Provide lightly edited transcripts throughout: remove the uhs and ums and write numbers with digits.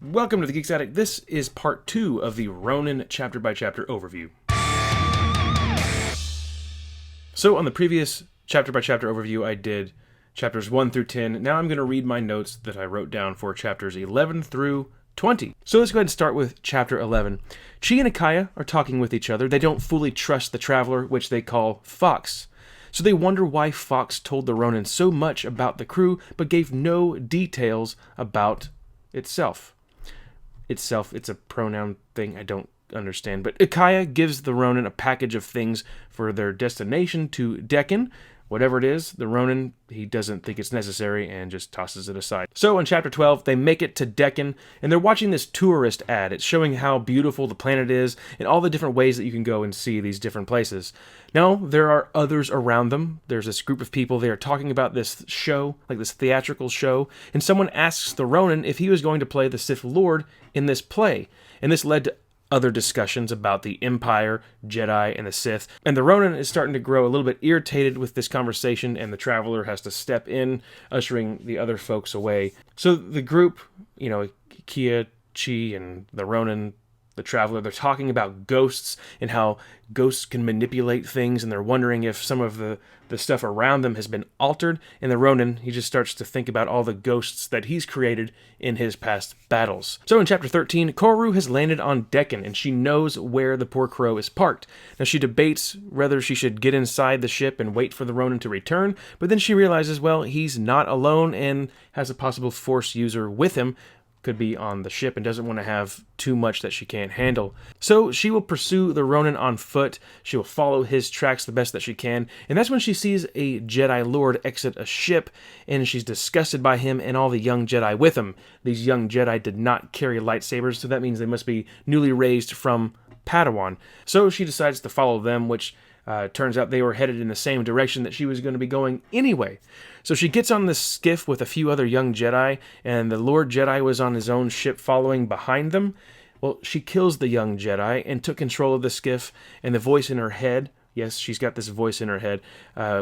Welcome to the Geeks Attic. This is part 2 of the Ronin chapter-by-chapter overview. So on the previous chapter-by-chapter overview, I did chapters 1 through 10. Now I'm going to read my notes that I wrote down for chapters 11 through 20. So let's go ahead and start with chapter 11. Chi and Akaya are talking with each other. They don't fully trust the Traveler, which they call Fox. So they wonder why Fox told the Ronin so much about the crew, but gave no details about itself. Itself, it's a pronoun thing I don't understand. But Akaya gives the Ronin a package of things for their destination to Deccan. Whatever it is, the Ronin, he doesn't think it's necessary and just tosses it aside. So in chapter 12, they make it to Deccan, and they're watching this tourist ad. It's showing how beautiful the planet is and all the different ways that you can go and see these different places. Now, there are others around them. There's this group of people. They are talking about this show, like this theatrical show, and someone asks the Ronin if he was going to play the Sith Lord in this play. And this led to other discussions about the Empire, Jedi, and the Sith. And the Ronin is starting to grow a little bit irritated with this conversation, and the Traveler has to step in, ushering the other folks away. So the group, Kia, Chi, and the Ronin, the Traveler, they're talking about ghosts and how ghosts can manipulate things, and they're wondering if some of the stuff around them has been altered. And the Ronin, he just starts to think about all the ghosts that he's created in his past battles. So in chapter 13, Koru has landed on Deccan, and she knows where the poor crow is parked. Now she debates whether she should get inside the ship and wait for the Ronin to return, but then she realizes, well, he's not alone and has a possible Force user with him, could be on the ship, and doesn't want to have too much that she can't handle. So she will pursue the Ronin on foot. She will follow his tracks the best that she can, and that's when she sees a Jedi Lord exit a ship, and she's disgusted by him and all the young Jedi with him. These young Jedi did not carry lightsabers, so that means they must be newly raised from Padawan. So she decides to follow them, which turns out they were headed in the same direction that she was going to be going anyway. So she gets on this skiff with a few other young Jedi, and the Lord Jedi was on his own ship following behind them. Well, she kills the young Jedi and took control of the skiff, and the voice in her head, yes, she's got this voice in her head,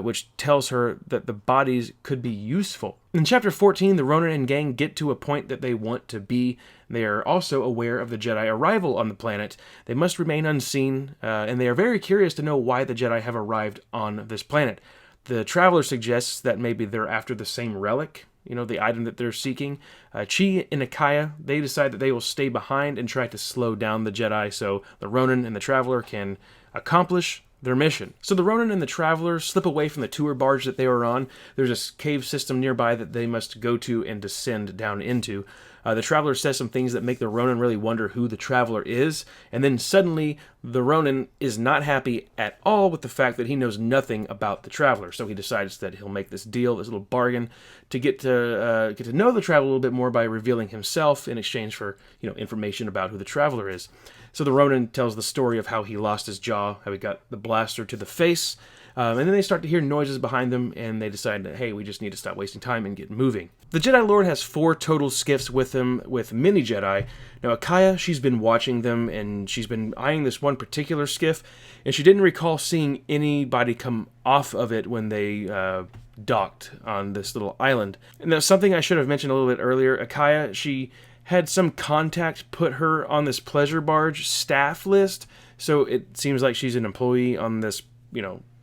which tells her that the bodies could be useful. In chapter 14, the Ronin and gang get to a point that they want to be. They are also aware of the Jedi arrival on the planet. They must remain unseen, and they are very curious to know why the Jedi have arrived on this planet. The Traveler suggests that maybe they're after the same relic, the item that they're seeking. Chi and Akaya, they decide that they will stay behind and try to slow down the Jedi so the Ronin and the Traveler can accomplish their mission. So the Ronin and the Traveler slip away from the tour barge that they were on. There's a cave system nearby that they must go to and descend down into. The Traveler says some things that make the Ronin really wonder who the Traveler is, and then suddenly the Ronin is not happy at all with the fact that he knows nothing about the Traveler. So he decides that he'll make this deal, this little bargain, to get to know the Traveler a little bit more by revealing himself in exchange for information about who the Traveler is. So the Ronin tells the story of how he lost his jaw, how he got the blaster to the face, and then they start to hear noises behind them, and they decide that, hey, we just need to stop wasting time and get moving. The Jedi Lord has 4 total skiffs with him, with many Jedi. Now, Akaya, she's been watching them, and she's been eyeing this one particular skiff, and she didn't recall seeing anybody come off of it when they docked on this little island. And that's something I should have mentioned a little bit earlier. Akaya, she had some contact put her on this pleasure barge staff list, so it seems like she's an employee on this,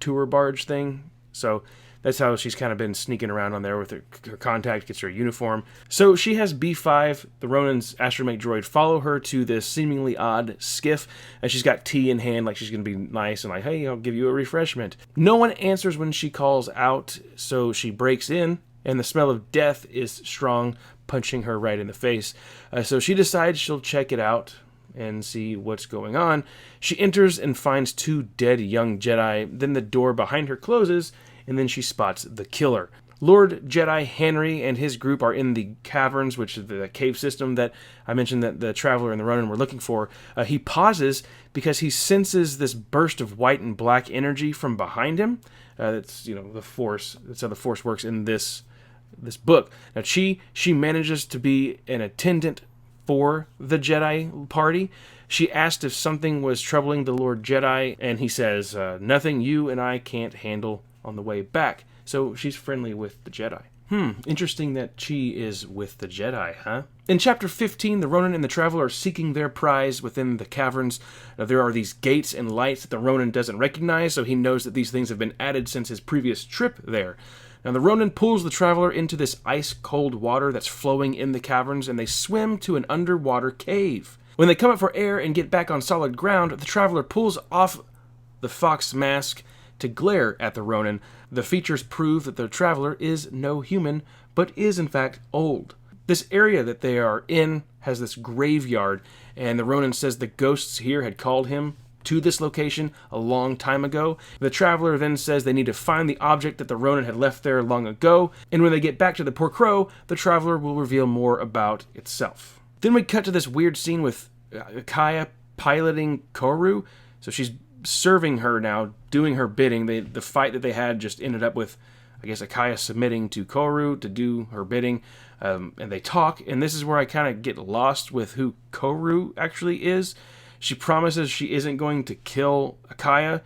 tour barge thing. So that's how she's kind of been sneaking around on there with her contact, gets her uniform. So she has B5, the Ronin's astromech droid, follow her to this seemingly odd skiff, and she's got tea in hand, like she's going to be nice and like, hey, I'll give you a refreshment. No one answers when she calls out, so she breaks in, and the smell of death is strong, punching her right in the face. So she decides she'll check it out and see what's going on. She enters and finds 2 dead young Jedi. Then the door behind her closes, and then she spots the killer. Lord Jedi Henry and his group are in the caverns, which is the cave system that I mentioned that the Traveler and the Ronin were looking for. He pauses because he senses this burst of white and black energy from behind him. That's the Force. That's how the Force works in this book. Now, she manages to be an attendant for the Jedi party. She asked if something was troubling the Lord Jedi, and he says, nothing you and I can't handle on the way back. So she's friendly with the Jedi. Interesting that Chi is with the Jedi, huh? In Chapter 15, the Ronin and the Traveler are seeking their prize within the caverns. Now, there are these gates and lights that the Ronin doesn't recognize, so he knows that these things have been added since his previous trip there. Now, the Ronin pulls the Traveler into this ice-cold water that's flowing in the caverns, and they swim to an underwater cave. When they come up for air and get back on solid ground, the Traveler pulls off the fox mask to glare at the Ronin. The features prove that the Traveler is no human, but is in fact old. This area that they are in has this graveyard, and the Ronin says the ghosts here had called him to this location a long time ago. The Traveler then says they need to find the object that the Ronin had left there long ago, and when they get back to the Poor Crow, the Traveler will reveal more about itself. Then we cut to this weird scene with Akaya piloting Koru. So she's serving her now, doing her bidding. The fight that they had just ended up with, I guess, Akaya submitting to Koru to do her bidding, and they talk, and this is where I kind of get lost with who Koru actually is. She promises she isn't going to kill Akaya.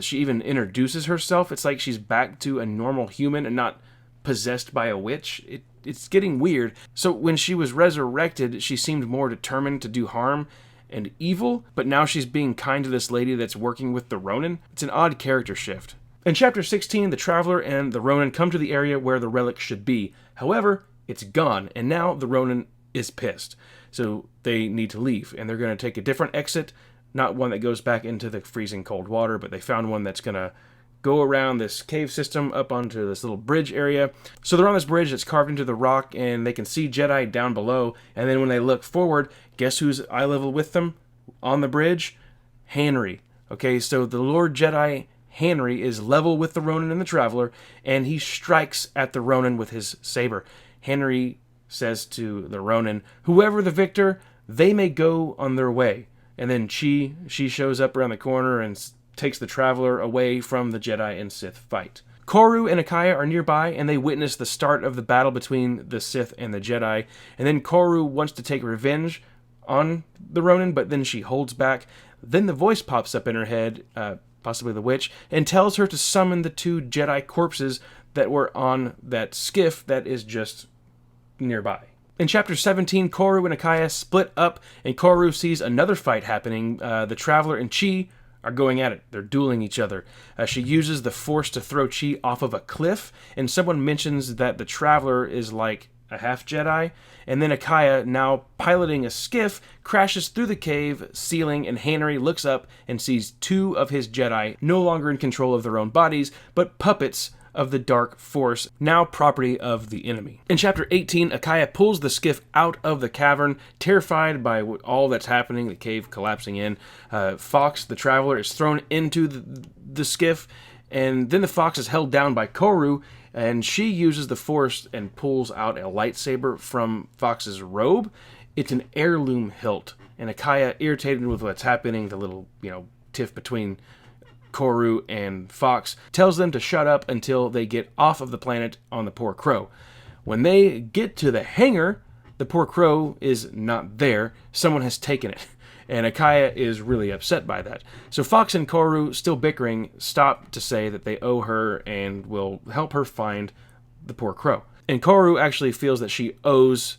She even introduces herself. It's like she's back to a normal human and not possessed by a witch. It's getting weird. So when she was resurrected, she seemed more determined to do harm and evil, but now she's being kind to this lady that's working with the Ronin. It's an odd character shift. In Chapter 16, the Traveler and the Ronin come to the area where the relic should be. However, it's gone, and now the Ronin is pissed. So they need to leave, and they're going to take a different exit, not one that goes back into the freezing cold water, but they found one that's going to go around this cave system up onto this little bridge area. So they're on this bridge that's carved into the rock, and they can see Jedi down below, and then when they look forward, guess who's eye level with them on the bridge? Henry. Okay, so the Lord Jedi Henry is level with the Ronin and the Traveler, and he strikes at the Ronin with his saber. Henry says to the Ronin, whoever the victor, they may go on their way. And then she shows up around the corner and takes the Traveler away from the Jedi and Sith fight. Koru and Akaya are nearby, and they witness the start of the battle between the Sith and the Jedi. And then Koru wants to take revenge on the Ronin, but then she holds back. Then the voice pops up in her head, possibly the witch, and tells her to summon the two Jedi corpses that were on that skiff that is just nearby. In Chapter 17, Koru and Akaya split up, and Koru sees another fight happening. The Traveler and Chi are going at it. They're dueling each other. She uses the Force to throw Chi off of a cliff, and someone mentions that the Traveler is like a half Jedi, and then Akaya, now piloting a skiff, crashes through the cave ceiling, and Henry looks up and sees two of his Jedi no longer in control of their own bodies, but puppets of the Dark Force, now property of the enemy. In Chapter 18, Akaya pulls the skiff out of the cavern, terrified by all that's happening, the cave collapsing in. Fox, the Traveler, is thrown into the skiff, and then the Fox is held down by Koru, and she uses the Force and pulls out a lightsaber from Fox's robe. It's an heirloom hilt, and Akaya, irritated with what's happening, the little, tiff between Koru and Fox, tells them to shut up until they get off of the planet on the Poor Crow. When they get to the hangar, the Poor Crow is not there. Someone has taken it, and Akaya is really upset by that. So Fox and Koru, still bickering, stop to say that they owe her and will help her find the Poor Crow. And Koru actually feels that she owes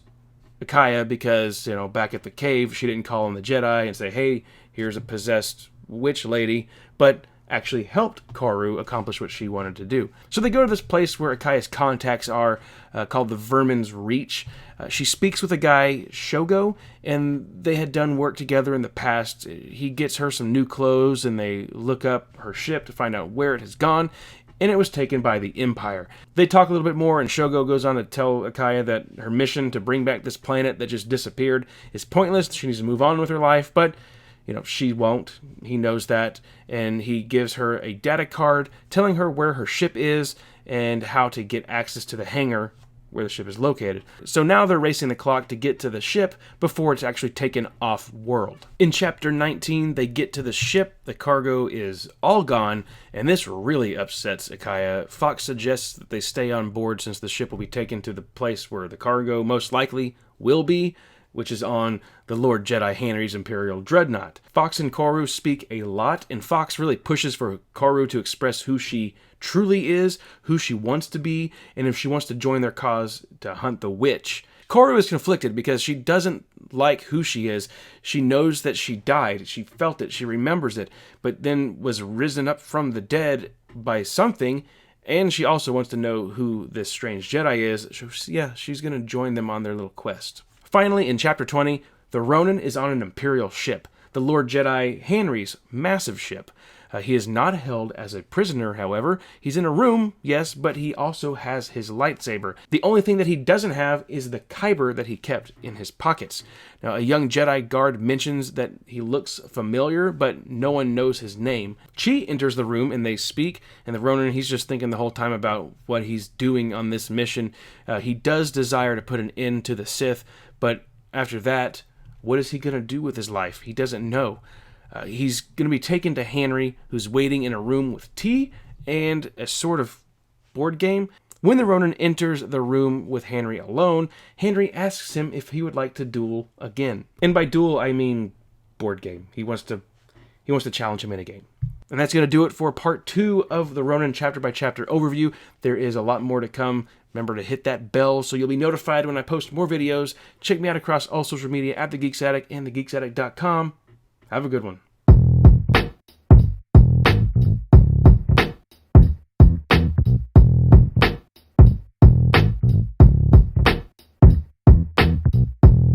Akaya because, back at the cave, she didn't call on the Jedi and say, hey, here's a possessed witch lady, but actually helped Koru accomplish what she wanted to do. So they go to this place where Akaya's contacts are, called the Vermin's Reach. She speaks with a guy, Shogo, and they had done work together in the past. He gets her some new clothes, and they look up her ship to find out where it has gone, and it was taken by the Empire. They talk a little bit more, and Shogo goes on to tell Akaya that her mission to bring back this planet that just disappeared is pointless. She needs to move on with her life, but she won't. He knows that, and he gives her a data card telling her where her ship is and how to get access to the hangar where the ship is located. So now they're racing the clock to get to the ship before it's actually taken off-world. In Chapter 19, they get to the ship, the cargo is all gone, and this really upsets Akaya. Fox suggests that they stay on board since the ship will be taken to the place where the cargo most likely will be, which is on the Lord Jedi Henry's Imperial Dreadnought. Fox and Koru speak a lot, and Fox really pushes for Koru to express who she truly is, who she wants to be, and if she wants to join their cause to hunt the witch. Koru is conflicted because she doesn't like who she is. She knows that she died. She felt it. She remembers it, but then was risen up from the dead by something, and she also wants to know who this strange Jedi is. So, yeah, she's going to join them on their little quest. Finally, in Chapter 20, the Ronin is on an Imperial ship, the Lord Jedi Henry's massive ship. He is not held as a prisoner, however. He's in a room, yes, but he also has his lightsaber. The only thing that he doesn't have is the kyber that he kept in his pockets. Now, a young Jedi guard mentions that he looks familiar, but no one knows his name. Chi enters the room and they speak, and the Ronin, he's just thinking the whole time about what he's doing on this mission. He does desire to put an end to the Sith, but after that, what is he going to do with his life? He doesn't know. He's going to be taken to Henry, who's waiting in a room with tea and a sort of board game. When the Ronin enters the room with Henry alone, Henry asks him if he would like to duel again. And by duel, I mean board game. He wants to challenge him in a game. And that's going to do it for part 2 of the Ronin chapter by chapter overview. There is a lot more to come. Remember to hit that bell so you'll be notified when I post more videos. Check me out across all social media at The Geeks Addict and thegeeksaddict.com. Have a good one.